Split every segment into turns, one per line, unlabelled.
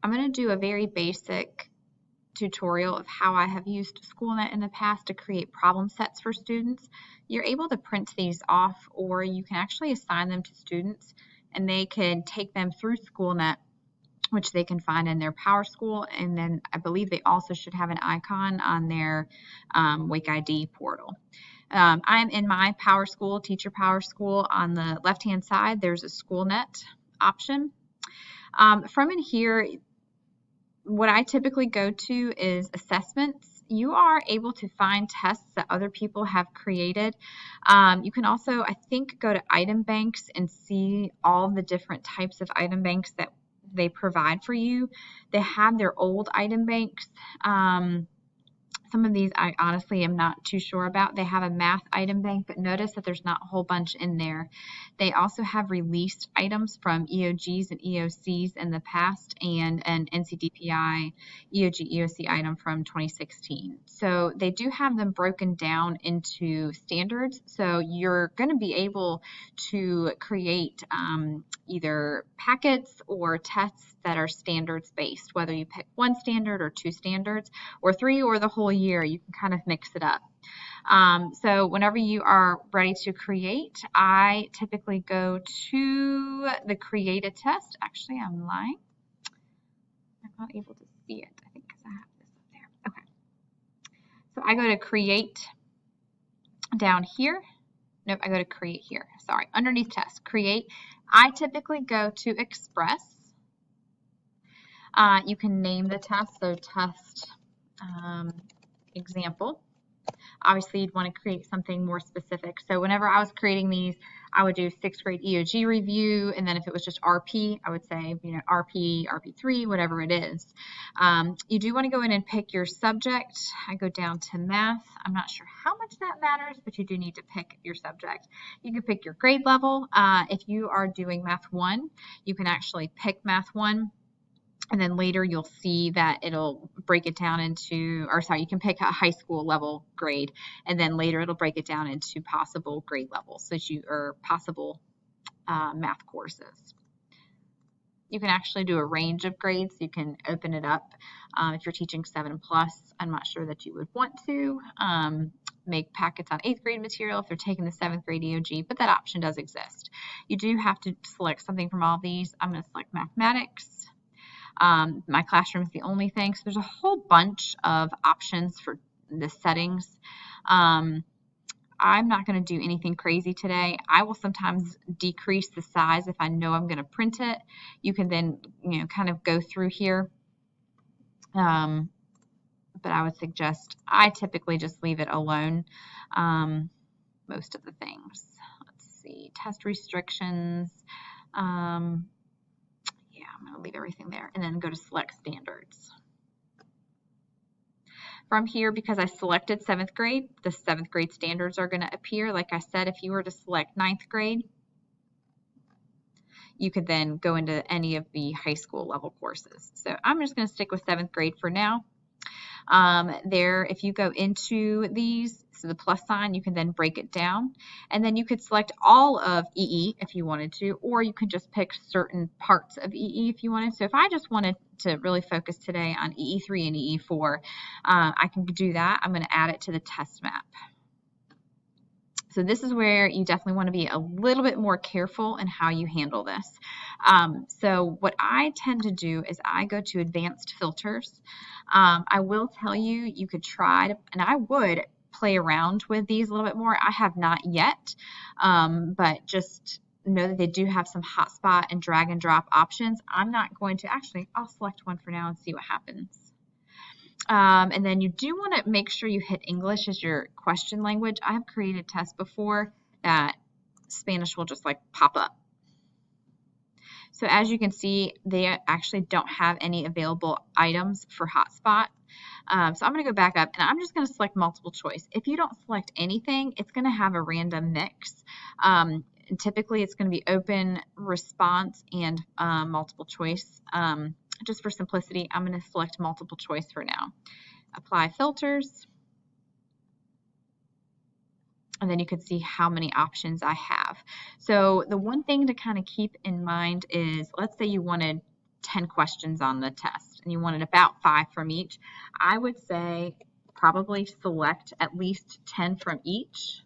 I'm going to do a very basic tutorial of how I have used SchoolNet in the past to create problem sets for students. You're able to print these off, or you can actually assign them to students and they can take them through SchoolNet, which they can find in their PowerSchool, and then I believe they also should have an icon on their Wake ID portal. I'm in my PowerSchool, Teacher PowerSchool. On the left-hand side, there's a SchoolNet option. From in here, what I typically go to is assessments. You are able to find tests that other people have created. You can also, I think, go to item banks and see all the different types of item banks that they provide for you. They have their old item banks. Some of these I honestly am not too sure about. They have a math item bank, but notice that there's not a whole bunch in there. They also have released items from EOGs and EOCs in the past, and an NCDPI EOG EOC item from 2016. So they do have them broken down into standards. So you're going to be able to create either packets or tests that are standards based, whether you pick one standard or two standards or three or the whole year. You can kind of mix it up. So whenever you are ready to create, I typically go to the create a test. Actually, I'm lying. I'm not able to see it, I think, because I have this up there. Okay. So I go to create down here. Nope, I go to create here. Sorry, underneath test, create. I typically go to express. You can name the test, so test example. Obviously, you'd want to create something more specific. So whenever I was creating these, I would do 6th grade EOG review, and then if it was just RP, I would say, RP, RP3, whatever it is. You do want to go in and pick your subject. I go down to math. I'm not sure how much that matters, but you do need to pick your subject. You can pick your grade level. If you are doing Math 1, you can actually pick Math 1. And then later you'll see that it'll break it down into, or sorry, you can pick a high school level grade, and then later it'll break it down into possible grade levels, or possible math courses. You can actually do a range of grades. You can open it up. If you're teaching 7+, I'm not sure that you would want to make packets on 8th grade material if they're taking the 7th grade EOG, but that option does exist. You do have to select something from all these. I'm going to select mathematics. My classroom is the only thing. So there's a whole bunch of options for the settings. I'm not going to do anything crazy today. I will sometimes decrease the size if I know I'm going to print it. You can then, kind of go through here. But I would suggest I typically just leave it alone. Most of the things. Let's see, test restrictions. I'm going to leave everything there and then go to select standards. From here, because I selected 7th grade, the 7th grade standards are going to appear. Like I said, if you were to select 9th grade, you could then go into any of the high school level courses. So I'm just going to stick with 7th grade for now. If you go into these, so the plus sign, you can then break it down, and then you could select all of EE if you wanted to, or you can just pick certain parts of EE if you wanted. So if I just wanted to really focus today on EE3 and EE4, I can do that. I'm going to add it to the test map. So this is where you definitely want to be a little bit more careful in how you handle this. So what I tend to do is I go to advanced filters. I will tell you, you could try to, and I would play around with these a little bit more. I have not yet, but just know that they do have some hotspot and drag and drop options. I'm not going to, actually, I'll select one for now and see what happens. And then you do want to make sure you hit English as your question language. I have created tests before that Spanish will just like pop up. So as you can see, they actually don't have any available items for hotspot. So I'm going to go back up and I'm just going to select multiple choice. If you don't select anything, it's going to have a random mix. And typically it's going to be open, response, and multiple choice. Just for simplicity, I'm going to select multiple choice for now. Apply filters. And then you can see how many options I have. So the one thing to kind of keep in mind is, let's say you wanted 10 questions on the test and you wanted about 5 from each, I would say probably select at least 10 from each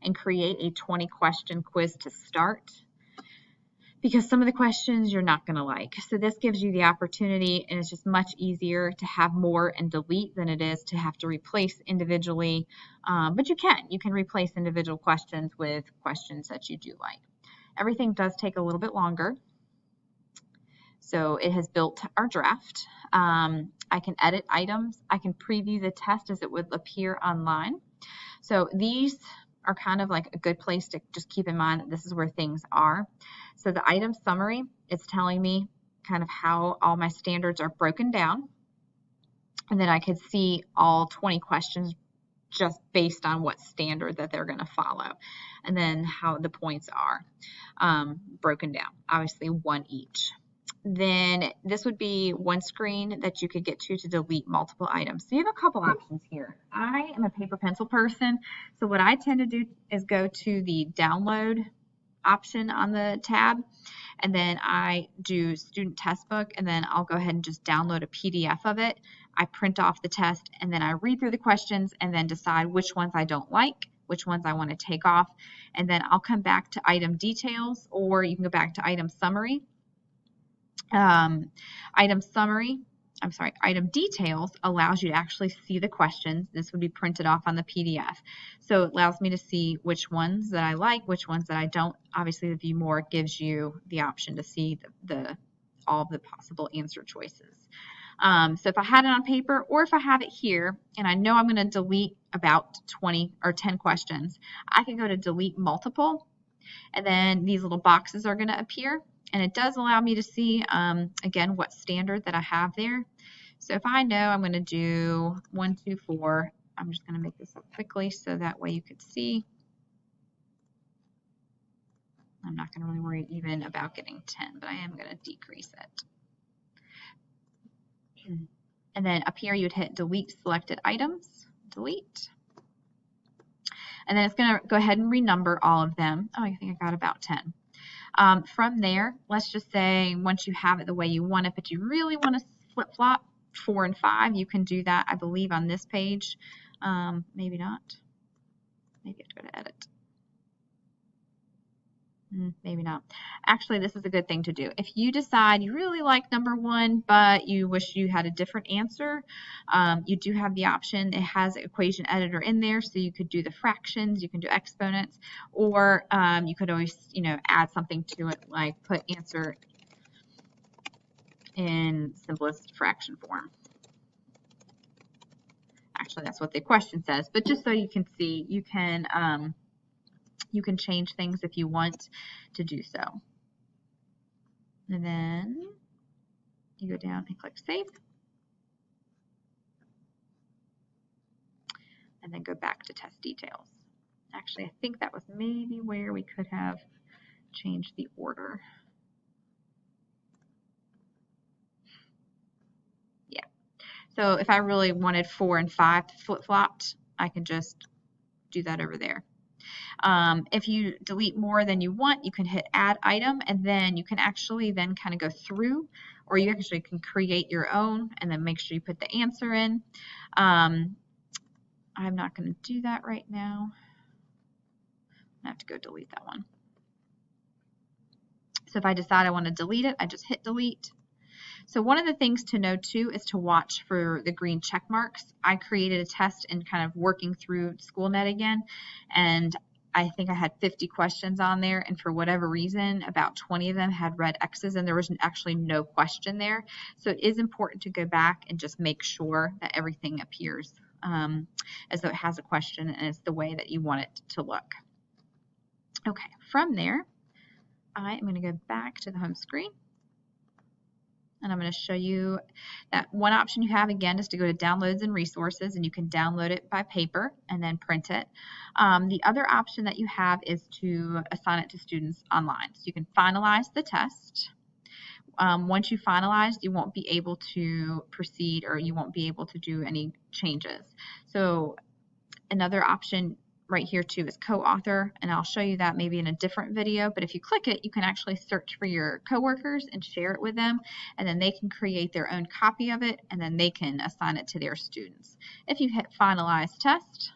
and create a 20 question quiz to start, because some of the questions you're not going to like. So this gives you the opportunity, and it's just much easier to have more and delete than it is to have to replace individually. But you can replace individual questions with questions that you do like. Everything does take a little bit longer. So it has built our draft. I can edit items. I can preview the test as it would appear online. So these are kind of like a good place to just keep in mind that this is where things are. So the item summary is telling me kind of how all my standards are broken down. And then I could see all 20 questions just based on what standard that they're going to follow. And then how the points are broken down, obviously one each. Then this would be one screen that you could get to delete multiple items. So you have a couple options here. I am a paper pencil person, so what I tend to do is go to the download option on the tab, and then I do student test book, and then I'll go ahead and just download a PDF of it. I print off the test, and then I read through the questions and then decide which ones I don't like, which ones I want to take off, and then I'll come back to item details, or you can go back to item summary. Item details allows you to actually see the questions. This would be printed off on the PDF. So it allows me to see which ones that I like, which ones that I don't. Obviously, the view more gives you the option to see all of the possible answer choices. So if I had it on paper, or if I have it here and I know I'm going to delete about 20 or 10 questions, I can go to delete multiple, and then these little boxes are going to appear. And it does allow me to see, again, what standard that I have there. So if I know I'm going to do 1, 2, 4, I'm just going to make this up quickly so that way you could see. I'm not going to really worry even about getting 10, but I am going to decrease it. And then up here, you'd hit delete selected items, delete. And then it's going to go ahead and renumber all of them. Oh, I think I got about 10. From there, let's just say once you have it the way you want it, but you really want to flip-flop 4 and 5, you can do that, I believe, on this page. Maybe not. Maybe I have to go to edit. Maybe not. Actually, this is a good thing to do. If you decide you really like number 1, but you wish you had a different answer, you do have the option. It has an equation editor in there, so you could do the fractions, you can do exponents, or you could always, add something to it, like put answer in simplest fraction form. Actually, that's what the question says, but just so you can see, you can change things if you want to do so. And then you go down and click Save. And then go back to Test Details. Actually, I think that was maybe where we could have changed the order. Yeah. So if I really wanted 4 and 5 flip-flopped, I can just do that over there. If you delete more than you want, you can hit add item, and then you can actually then kind of go through, or you actually can create your own and then make sure you put the answer in. I'm not going to do that right now. I have to go delete that one. So if I decide I want to delete it, I just hit delete. So one of the things to know too is to watch for the green check marks. I created a test and kind of working through SchoolNet again, and I think I had 50 questions on there, and for whatever reason, about 20 of them had red X's, and there was actually no question there. So it is important to go back and just make sure that everything appears as though it has a question and it's the way that you want it to look. Okay, from there, I am going to go back to the home screen. And I'm going to show you that one option you have, again, is to go to Downloads and Resources, and you can download it by paper and then print it. The other option that you have is to assign it to students online. So you can finalize the test. Once you finalize, you won't be able to proceed, or you won't be able to do any changes. So another option right here too is co-author, and I'll show you that maybe in a different video, but if you click it, you can actually search for your coworkers and share it with them, and then they can create their own copy of it, and then they can assign it to their students. If you hit finalize test,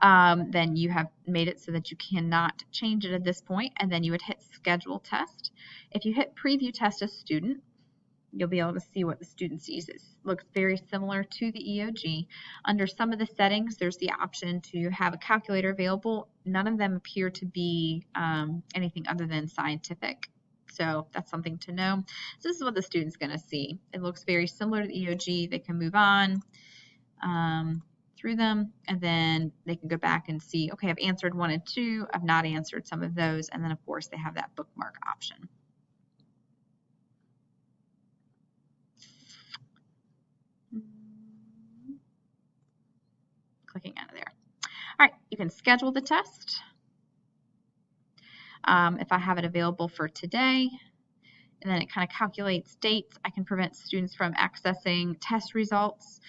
then you have made it so that you cannot change it at this point, and then you would hit schedule test. If you hit preview test as student, you'll be able to see what the student sees. It looks very similar to the EOG. Under some of the settings, there's the option to have a calculator available. None of them appear to be anything other than scientific. So that's something to know. So this is what the student's going to see. It looks very similar to the EOG. They can move on through them, and then they can go back and see, okay, I've answered 1 and 2. I've not answered some of those. And then, of course, they have that bookmark option. Clicking out of there. All right, you can schedule the test. If I have it available for today, and then it kind of calculates dates, I can prevent students from accessing test results.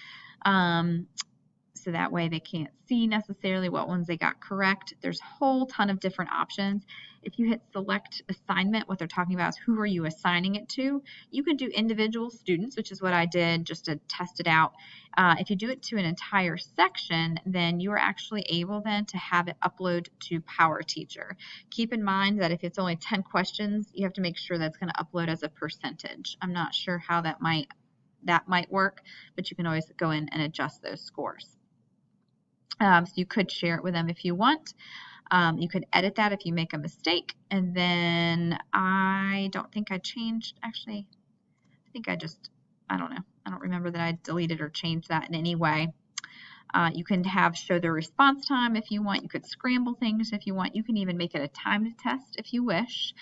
So that way they can't see necessarily what ones they got correct. There's a whole ton of different options. If you hit select assignment, what they're talking about is who are you assigning it to. You can do individual students, which is what I did just to test it out. If you do it to an entire section, then you are actually able then to have it upload to PowerTeacher. Keep in mind that if it's only 10 questions, you have to make sure that's going to upload as a percentage. I'm not sure how that might work, but you can always go in and adjust those scores. So you could share it with them if you want. You could edit that if you make a mistake. And then I don't think I changed, actually, I think I just, I don't know. I don't remember that I deleted or changed that in any way. You can show the response time if you want. You could scramble things if you want. You can even make it a timed test if you wish,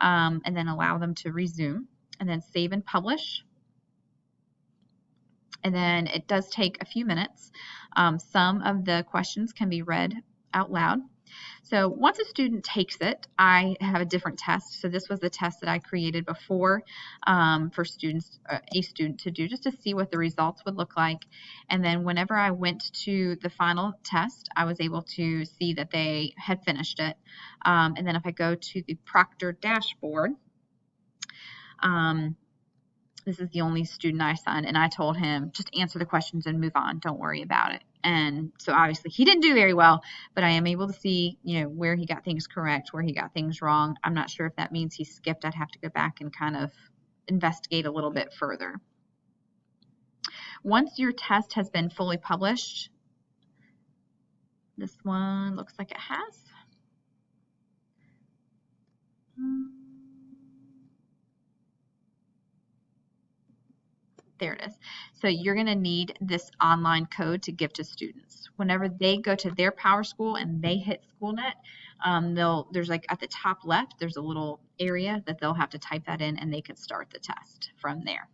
and then allow them to resume, and then save and publish. And then it does take a few minutes. Some of the questions can be read out loud. So once a student takes it, I have a different test. So this was the test that I created before for students, a student to do, just to see what the results would look like. And then whenever I went to the final test, I was able to see that they had finished it. And then if I go to the Proctor dashboard, this is the only student I assigned, and I told him, just answer the questions and move on. Don't worry about it. And so obviously he didn't do very well, but I am able to see, where he got things correct, where he got things wrong. I'm not sure if that means he skipped. I'd have to go back and kind of investigate a little bit further. Once your test has been fully published, this one looks like it has. There it is. So you're going to need this online code to give to students. Whenever they go to their PowerSchool and they hit SchoolNet, there's like at the top left, there's a little area that they'll have to type that in, and they can start the test from there.